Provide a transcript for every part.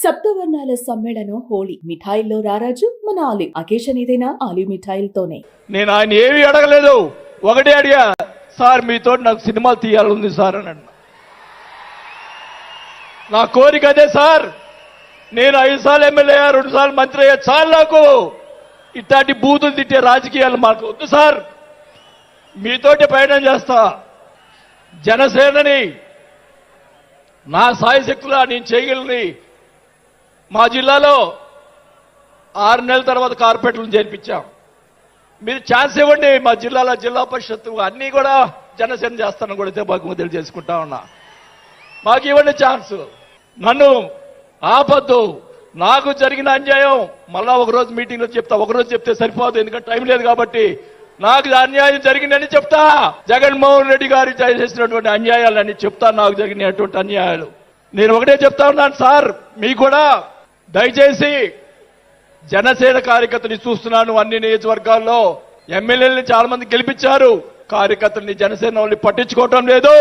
సప్తవర్ణాల సమ్మేళనం హోళీ. మిఠాయిల్లో రారాజు మన ఆలివ్. అకేషన్ ఏదైనా ఆలివ్ మిఠాయిలతోనే. నేను ఆయన ఏమీ అడగలేదు, ఒకటే అడిగా, సార్ మీతో నాకు సినిమాలు తీయాలని సార్ అని అన్నా. నా కోరిక అదే సార్. నేను 5 సార్లు ఎమ్మెల్యే, 2 సార్లు మంత్రి అయ్యా, చాలు నాకు ఇట్లాంటి బూతులు తిట్టే రాజకీయాలు మాకు వద్దు సార్. మీతోటి ప్రయాణం చేస్తా. జనసేనని నా సాయశక్తులా నేను చేయగలని మా జిల్లాలో 6 నెలల తర్వాత కార్పొరేట్లను చేర్పించాం. మీరు ఛాన్స్ ఇవ్వండి. మా జిల్లాలో జిల్లా పరిషత్తు అన్నీ కూడా జనసేన చేస్తానని కూడా బాగా తెలియజేసుకుంటా ఉన్నా. మాకు ఇవ్వండి ఛాన్స్. నన్ను ఆపద్దు. నాకు జరిగిన అన్యాయం మళ్ళా ఒకరోజు మీటింగ్లో చెప్తా. ఒకరోజు చెప్తే సరిపోదు, ఎందుకంటే టైం లేదు కాబట్టి. నాకు అన్యాయం జరిగిందని చెప్తా. జగన్మోహన్ రెడ్డి గారు చేసినటువంటి అన్యాయాలని చెప్తా. నాకు జరిగినటువంటి అన్యాయాలు నేను ఒకటే చెప్తా ఉన్నాను సార్. మీకు కూడా దయచేసి జనసేన కార్యకర్తని చూస్తున్నాను. అన్ని నియోజకవర్గాల్లో ఎమ్మెల్యేలని చాలా మంది గెలిపించారు. కార్యకర్తల్ని జనసేన వాళ్ళని పట్టించుకోవటం లేదు.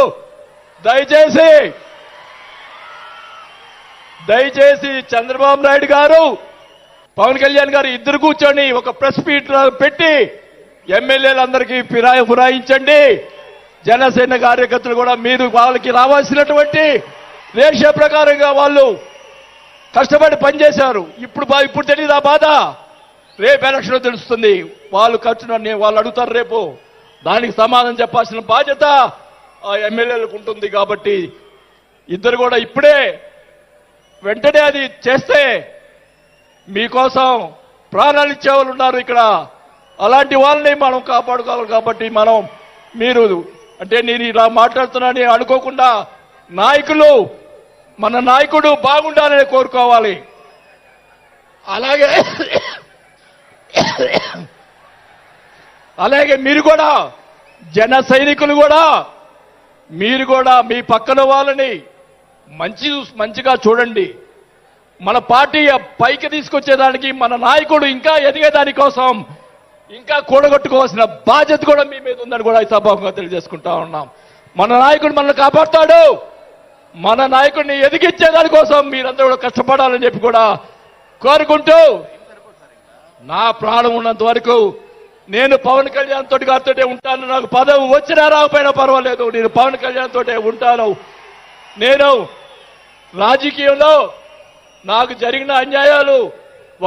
దయచేసి చంద్రబాబు నాయుడు గారు, పవన్ కళ్యాణ్ గారు ఇద్దరు కూర్చొని ఒక ప్రెస్ మీట్ పెట్టి ఎమ్మెల్యేలందరికీ ఫిరాయించండి. జనసేన కార్యకర్తలు కూడా మీరు వాళ్ళకి రావాల్సినటువంటి రేషియో ప్రకారంగా వాళ్ళు కష్టపడి పనిచేశారు. ఇప్పుడు తెలియదు ఆ బాధ. రేపు ఎలక్షన్ తెలుస్తుంది. వాళ్ళు ఖర్చునని వాళ్ళు అడుగుతారు. రేపు దానికి సమాధానం చెప్పాల్సిన బాధ్యత ఆ ఎమ్మెల్యేలకు ఉంటుంది. కాబట్టి ఇద్దరు కూడా ఇప్పుడే వెంటనే అది చేస్తే మీకోసం ప్రాణాలు ఇచ్చేవాళ్ళు ఉన్నారు ఇక్కడ. అలాంటి వాళ్ళని మనం కాపాడుకోవాలి. కాబట్టి మీరు అంటే నేను ఇలా మాట్లాడుతున్నానని అనుకోకుండా నాయకులు, మన నాయకుడు బాగుండాలని కోరుకోవాలి. అలాగే మీరు కూడా జన సైనికులు కూడా మీరు కూడా మీ పక్కన వాళ్ళని మంచిగా చూడండి. మన పార్టీ పైకి తీసుకొచ్చేదానికి, మన నాయకుడు ఇంకా ఎదిగేదాని కోసం ఇంకా కూడగొట్టుకోవాల్సిన బాధ్యత కూడా మీ మీద ఉందని కూడా ఈ సభాముఖంగా తెలియజేసుకుంటా ఉన్నాం. మన నాయకుడు మనల్ని కాపాడుతాడు. మన నాయకుడిని ఎదిగించేదాని కోసం మీరందరూ కూడా కష్టపడాలని చెప్పి కూడా కోరుకుంటూ, నా ప్రాణం ఉన్నంత వరకు నేను పవన్ కళ్యాణ్ తోటి గారితోటే ఉంటాను. నాకు పదవి వచ్చినా రాకపోయినా పర్వాలేదు, నేను పవన్ కళ్యాణ్ తోటే ఉంటాను. నేను రాజకీయంలో నాకు జరిగిన అన్యాయాలు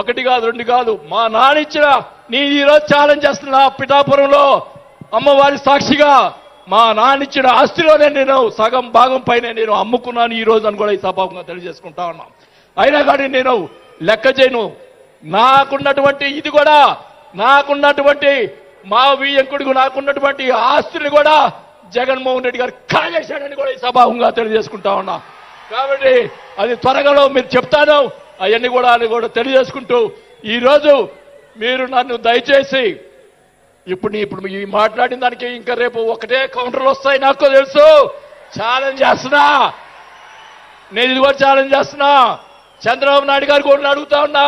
1 కాదు 2 కాదు. మా నాన్న ఇచ్చిన, నీ ఈరోజు ఛాలెంజ్ చేస్తున్నా పిఠాపురంలో అమ్మవారి సాక్షిగా మా నాన్న ఇచ్చిన ఆస్తిలోనే నేను సగం భాగం పైన నేను అమ్ముకున్నాను ఈ రోజు అని కూడా ఈ సభాముఖంగా తెలియజేసుకుంటా ఉన్నాం. అయినా కానీ నేను లెక్క చేయను. నాకున్నటువంటి ఇది కూడా, నాకున్నటువంటి మా వియ్యంకుడికి నాకున్నటువంటి ఆస్తులు కూడా జగన్మోహన్ రెడ్డి గారు కాజేశాడని కూడా ఈ సభాముఖంగా తెలియజేసుకుంటా ఉన్నా. కాబట్టి అది త్వరగా మీరు చెప్తాను. అవన్నీ కూడా తెలియజేసుకుంటూ, ఈరోజు మీరు నన్ను దయచేసి ఇప్పుడు ఈ మాట్లాడిన దానికి ఇంకా రేపు ఒకటే కౌంటర్లు వస్తాయి నాకు తెలుసు. ఛాలెంజ్ చేస్తున్నా. నేను ఇది కూడా ఛాలెంజ్ చేస్తున్నా. చంద్రబాబు నాయుడు గారు కూడా అడుగుతా ఉన్నా.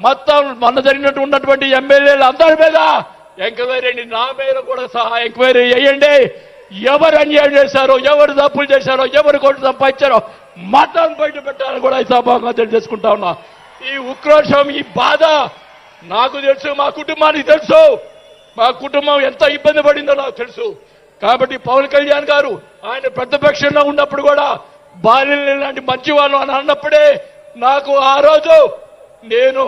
మొత్తం మొన్న జరిగినట్టు ఉన్నటువంటి ఎమ్మెల్యేలు అందరి మీద ఎంక్వైరీ, నా మీద కూడా సహా ఎంక్వైరీ చేయండి. ఎవరు అన్యాయం చేశారో, ఎవరు తప్పులు చేశారో, ఎవరు కోట్లు సంపాదించారో మొత్తం బయట పెట్టాలని కూడా ఈ సభాగా తెలియజేసుకుంటా ఉన్నా. ఈ ఉక్రోషం, ఈ బాధ నాకు తెలుసు, మా కుటుంబానికి తెలుసు. మా కుటుంబం ఎంత ఇబ్బంది పడిందో నాకు తెలుసు. కాబట్టి పవన్ కళ్యాణ్ గారు ఆయన ప్రతిపక్షంలో ఉన్నప్పుడు కూడా బాల్యం లాంటి మంచి వాళ్ళు అని అన్నప్పుడే నాకు ఆ రోజు నేను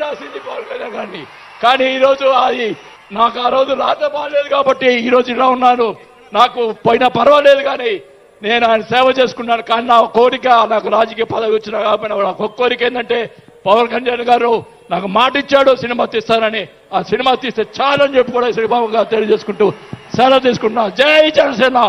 రాసింది పవన్ కళ్యాణ్ గారిని. కానీ ఈరోజు అది నాకు ఆ రోజు రాత బాగాలేదు కాబట్టి ఈరోజు ఇలా ఉన్నాను. నాకు పోయినా పర్వాలేదు, కానీ నేను ఆయన సేవ చేసుకున్నాను. కానీ నా కోరిక, నాకు రాజకీయ పదవి వచ్చినా కాబట్టి నాకు ఒక కోరిక ఏంటంటే, పవన్ కళ్యాణ్ గారు నాకు మాట ఇచ్చాడు సినిమా తీస్తానని. ఆ సినిమా తీస్తే చాలని చెప్పి కూడా శ్రీబాబు గారు తెలియజేసుకుంటూ సెలవు తీసుకుంటున్నా. జై జనసేన.